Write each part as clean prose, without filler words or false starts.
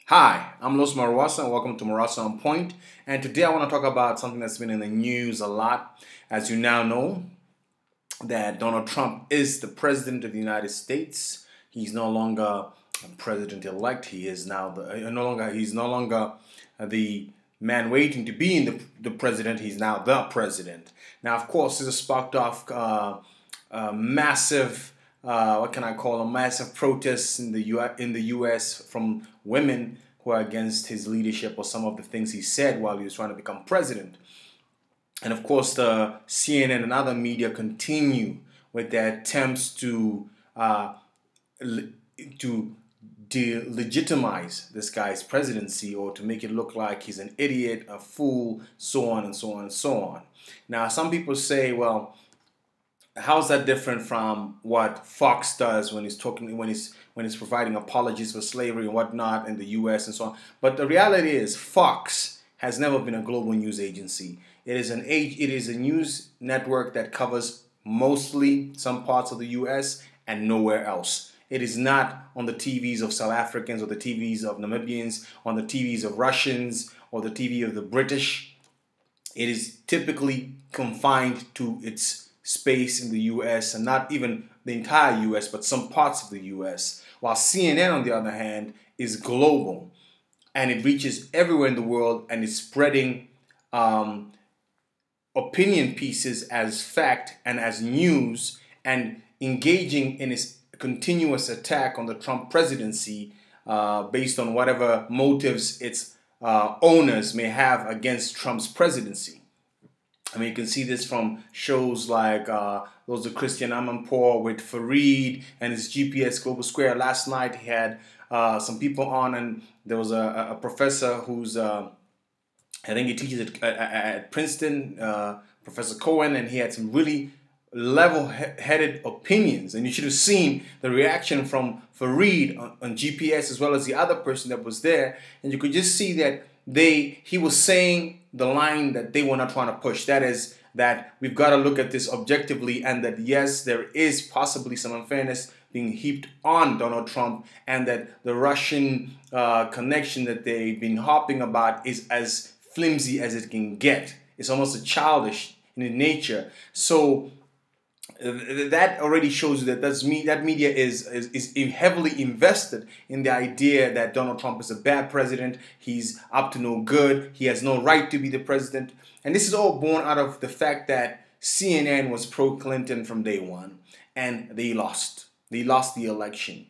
Hi, I'm Los Marwasa and welcome to Marwasa on Point. And today I want to talk about something that's been in the news a lot. As you now know, that Donald Trump is the president of the United States. He's no longer president-elect. He is now he's no longer the man waiting to be in the president. He's now the president. Now, of course, this has sparked off massive what can I call a massive protests in the U.S. from women who are against his leadership or some of the things he said while he was trying to become president. And of course, the CNN and other media continue with their attempts to delegitimize this guy's presidency or to make it look like he's an idiot, a fool, so on and so on and so on. Now, some people say, well, how's that different from what Fox does when he's providing apologies for slavery and whatnot in the U.S. and so on? But the reality is, Fox has never been a global news agency. It is a news network that covers mostly some parts of the U.S. and nowhere else. It is not on the TVs of South Africans or the TVs of Namibians, on the TVs of Russians or the TV of the British. It is typically confined to its space in the U.S. and not even the entire U.S., but some parts of the U.S. While CNN, on the other hand, is global and it reaches everywhere in the world and is spreading opinion pieces as fact and as news and engaging in its continuous attack on the Trump presidency based on whatever motives its owners may have against Trump's presidency. I mean, you can see this from shows like those of Christian Amanpour with Fareed and his GPS Global Square. Last night he had some people on, and there was a professor who's I think he teaches at Princeton, Professor Cohen, and he had some really level-headed opinions. And you should have seen the reaction from Fareed on GPS as well as the other person that was there. And you could just see that he was saying the line that they were not trying to push. That is that we've got to look at this objectively and that, yes, there is possibly some unfairness being heaped on Donald Trump and that the Russian connection that they've been harping about is as flimsy as it can get. It's almost a childish in nature. So that already shows you that that media is heavily invested in the idea that Donald Trump is a bad president. He's up to no good. He has no right to be the president. And this is all born out of the fact that CNN was pro-Clinton from day one, and they lost. They lost the election.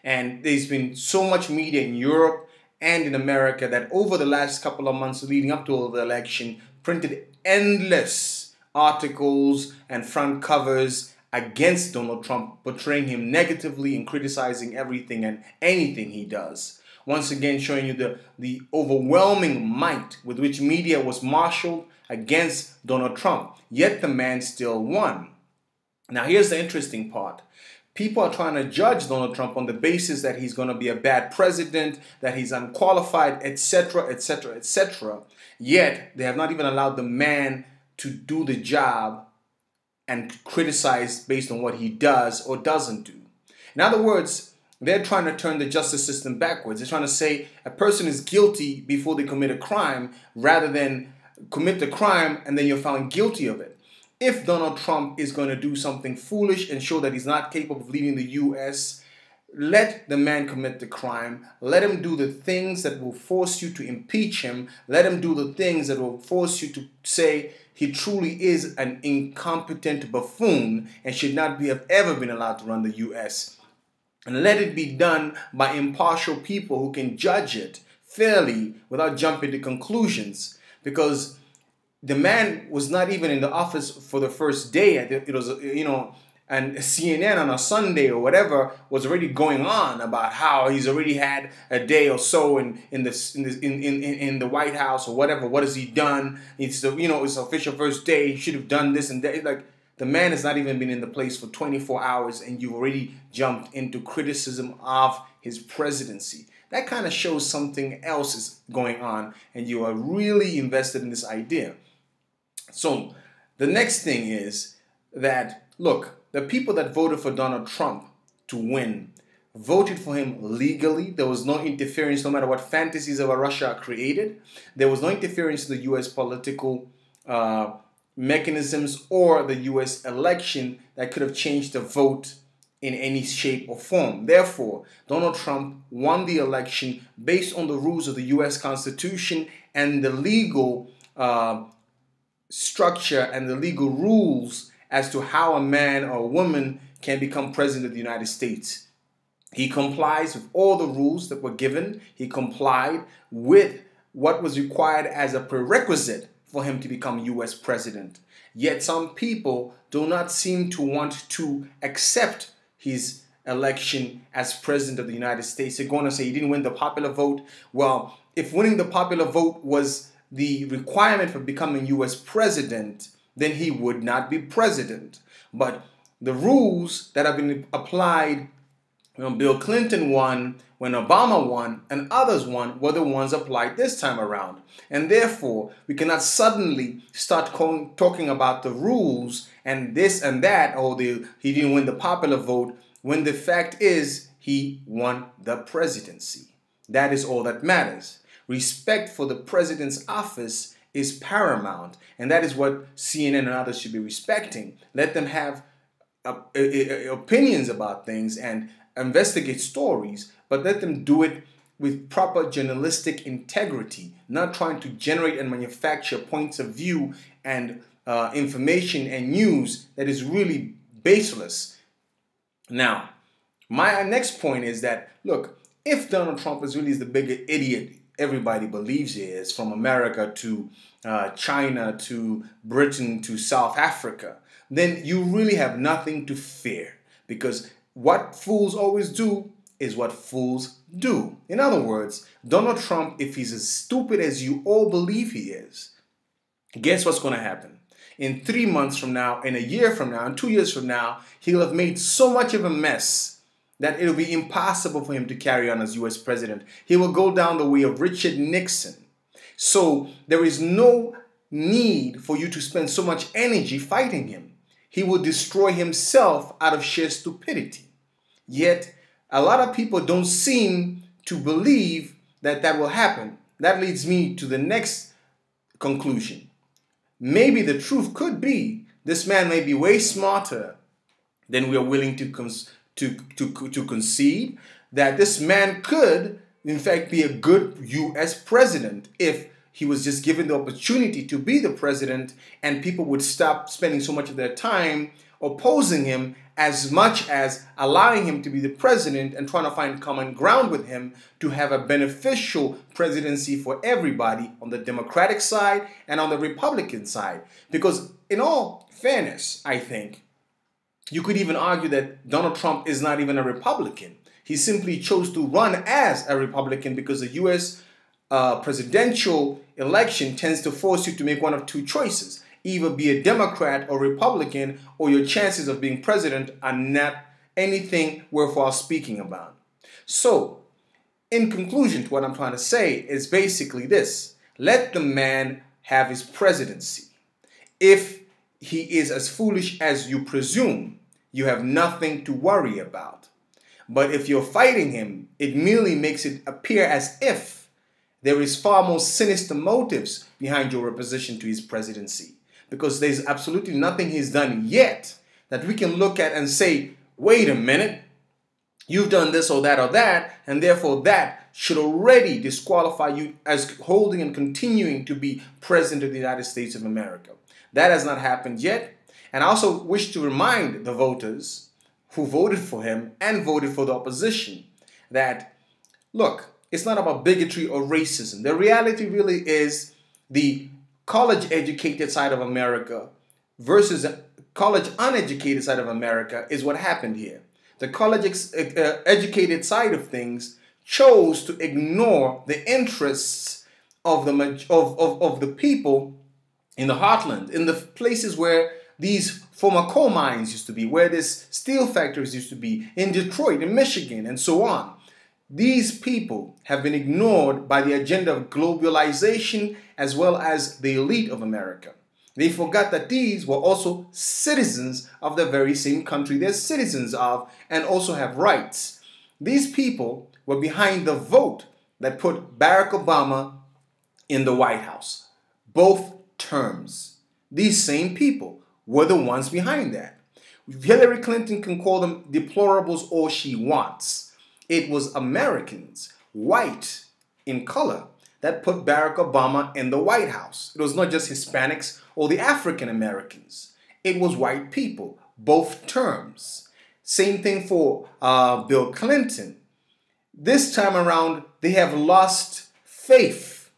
And there's been so much media in Europe and in America that over the last couple of months leading up to the election printed endless articles and front covers against Donald Trump, portraying him negatively and criticizing everything and anything he does. Once again, showing you the overwhelming might with which media was marshaled against Donald Trump. Yet the man still won. Now here's the interesting part. People are trying to judge Donald Trump on the basis that he's going to be a bad president, that he's unqualified, etc., etc., etc. Yet they have not even allowed the man to do the job and criticize based on what he does or doesn't do. In other words, they're trying to turn the justice system backwards. They're trying to say a person is guilty before they commit a crime rather than commit the crime and then you're found guilty of it. If Donald Trump is going to do something foolish and show that he's not capable of leading the U.S., let the man commit the crime. Let him do the things that will force you to impeach him. Let him do the things that will force you to say he truly is an incompetent buffoon and should not have ever been allowed to run the U.S. And let it be done by impartial people who can judge it fairly without jumping to conclusions. Because the man was not even in the office for the first day. It was, and CNN on a Sunday or whatever was already going on about how he's already had a day or so in the White House or whatever. What has he done? It's it's official first day. He should have done this and that. Like, the man has not even been in the place for 24 hours, and you've already jumped into criticism of his presidency. That kind of shows something else is going on, and you are really invested in this idea. So the next thing is that, look, the people that voted for Donald Trump to win, voted for him legally. There was no interference, no matter what fantasies of Russia are created. There was no interference in the U.S. political mechanisms or the U.S. election that could have changed the vote in any shape or form. Therefore, Donald Trump won the election based on the rules of the U.S. Constitution and the legal structure and the legal rules as to how a man or a woman can become president of the United States. He complies with all the rules that were given. He complied with what was required as a prerequisite for him to become U.S. president. Yet some people do not seem to want to accept his election as president of the United States. They're going to say he didn't win the popular vote. Well, if winning the popular vote was the requirement for becoming U.S. president, then he would not be president. But the rules that have been applied when Bill Clinton won, when Obama won, and others won were the ones applied this time around. And therefore, we cannot suddenly start talking about the rules and this and that, or he didn't win the popular vote, when the fact is he won the presidency. That is all that matters. Respect for the president's office is paramount, and that is what CNN and others should be respecting. Let them have opinions about things and investigate stories, but let them do it with proper journalistic integrity, not trying to generate and manufacture points of view and information and news that is really baseless. Now, my next point is that, look, if Donald Trump is really the bigger idiot everybody believes he is, from America to China to Britain to South Africa, then you really have nothing to fear, because what fools always do is what fools do. In other words, Donald Trump, if he's as stupid as you all believe he is, guess what's going to happen? In 3 months from now, in a year from now, in 2 years from now, he'll have made so much of a mess that it'll be impossible for him to carry on as U.S. president. He will go down the way of Richard Nixon. So there is no need for you to spend so much energy fighting him. He will destroy himself out of sheer stupidity. Yet, a lot of people don't seem to believe that that will happen. That leads me to the next conclusion. Maybe the truth could be this man may be way smarter than we are willing to concede, that this man could, in fact, be a good U.S. president if he was just given the opportunity to be the president, and people would stop spending so much of their time opposing him as much as allowing him to be the president and trying to find common ground with him to have a beneficial presidency for everybody on the Democratic side and on the Republican side. Because in all fairness, I think, you could even argue that Donald Trump is not even a Republican. He simply chose to run as a Republican because the U.S. Presidential election tends to force you to make one of two choices. Either be a Democrat or Republican, or your chances of being president are not anything worthwhile speaking about. So, in conclusion to what I'm trying to say is basically this. Let the man have his presidency. If he is as foolish as you presume, you have nothing to worry about. But if you're fighting him, it merely makes it appear as if there is far more sinister motives behind your opposition to his presidency. Because there's absolutely nothing he's done yet that we can look at and say, wait a minute, you've done this or that, and therefore that should already disqualify you as holding and continuing to be president of the United States of America. That has not happened yet. And I also wish to remind the voters who voted for him and voted for the opposition that, look, it's not about bigotry or racism. The reality really is the college-educated side of America versus the college-uneducated side of America is what happened here. The college-educated side of things chose to ignore the interests of the people in the heartland, in the places where these former coal mines used to be, where these steel factories used to be, in Detroit, in Michigan, and so on. These people have been ignored by the agenda of globalization as well as the elite of America. They forgot that these were also citizens of the very same country they're citizens of and also have rights. These people were behind the vote that put Barack Obama in the White House. Both terms. These same people were the ones behind that. Hillary Clinton can call them deplorables all she wants. It was Americans, white in color, that put Barack Obama in the White House. It was not just Hispanics or the African Americans. It was white people, both terms. Same thing for Bill Clinton. This time around, they have lost faith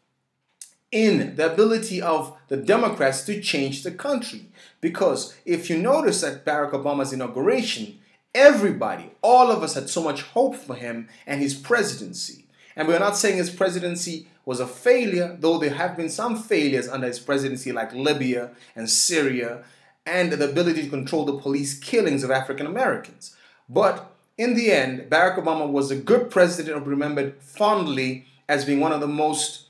in the ability of the Democrats to change the country. Because if you notice at Barack Obama's inauguration, everybody, all of us had so much hope for him and his presidency. And we're not saying his presidency was a failure, though there have been some failures under his presidency like Libya and Syria and the ability to control the police killings of African Americans. But in the end, Barack Obama was a good president, remembered fondly as being one of the most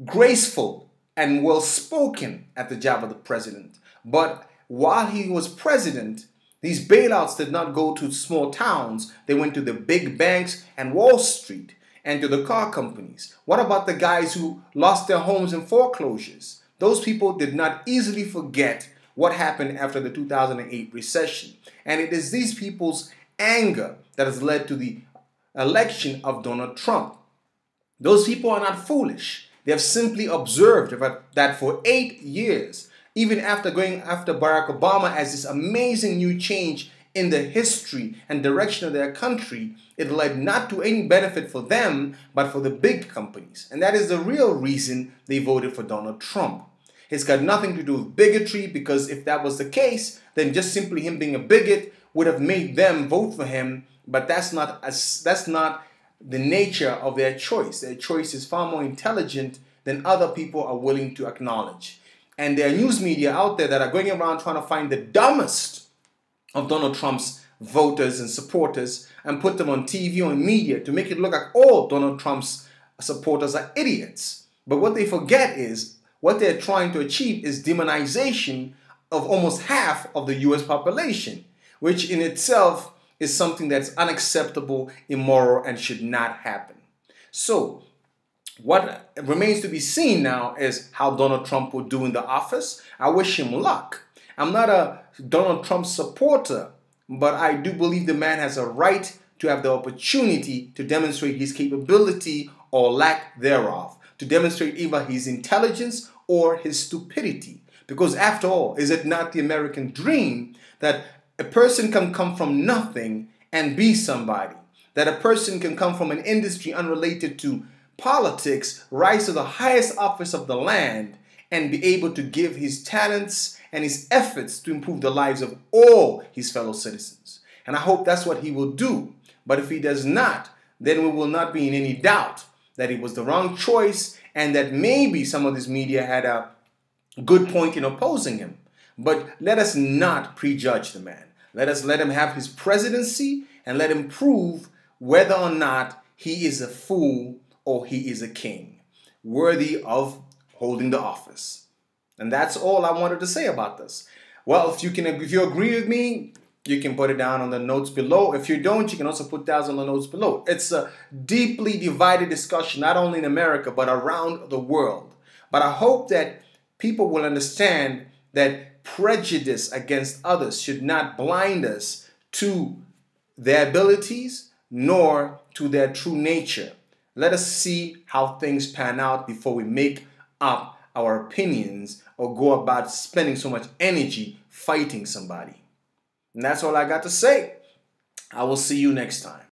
graceful and well-spoken at the job of the president. But while he was president, these bailouts did not go to small towns. They went to the big banks and Wall Street and to the car companies. What about the guys who lost their homes in foreclosures? Those people did not easily forget what happened after the 2008 recession. And it is these people's anger that has led to the election of Donald Trump. Those people are not foolish. They have simply observed that for 8 years, even after going after Barack Obama as this amazing new change in the history and direction of their country, it led not to any benefit for them, but for the big companies. And that is the real reason they voted for Donald Trump. It's got nothing to do with bigotry, because if that was the case, then just simply him being a bigot would have made them vote for him. But that's not the nature of their choice. Their choice is far more intelligent than other people are willing to acknowledge. And there are news media out there that are going around trying to find the dumbest of Donald Trump's voters and supporters and put them on TV or media to make it look like all Donald Trump's supporters are idiots. But what they forget is what they're trying to achieve is demonization of almost half of the US population, which in itself is something that's unacceptable, immoral, and should not happen. So what remains to be seen now is how Donald Trump will do in the office. I wish him luck. I'm not a Donald Trump supporter, but I do believe the man has a right to have the opportunity to demonstrate his capability or lack thereof, to demonstrate either his intelligence or his stupidity. Because after all, is it not the American dream that a person can come from nothing and be somebody? That a person can come from an industry unrelated to politics, rise to the highest office of the land, and be able to give his talents and his efforts to improve the lives of all his fellow citizens. And I hope that's what he will do. But if he does not, then we will not be in any doubt that it was the wrong choice and that maybe some of this media had a good point in opposing him. But let us not prejudge the man. Let us let him have his presidency and let him prove whether or not he is a fool or he is a king, worthy of holding the office. And that's all I wanted to say about this. Well, if you agree with me, you can put it down on the notes below. If you don't, you can also put that on the notes below. It's a deeply divided discussion, not only in America, but around the world. But I hope that people will understand that prejudice against others should not blind us to their abilities nor to their true nature. Let us see how things pan out before we make up our opinions or go about spending so much energy fighting somebody. And that's all I got to say. I will see you next time.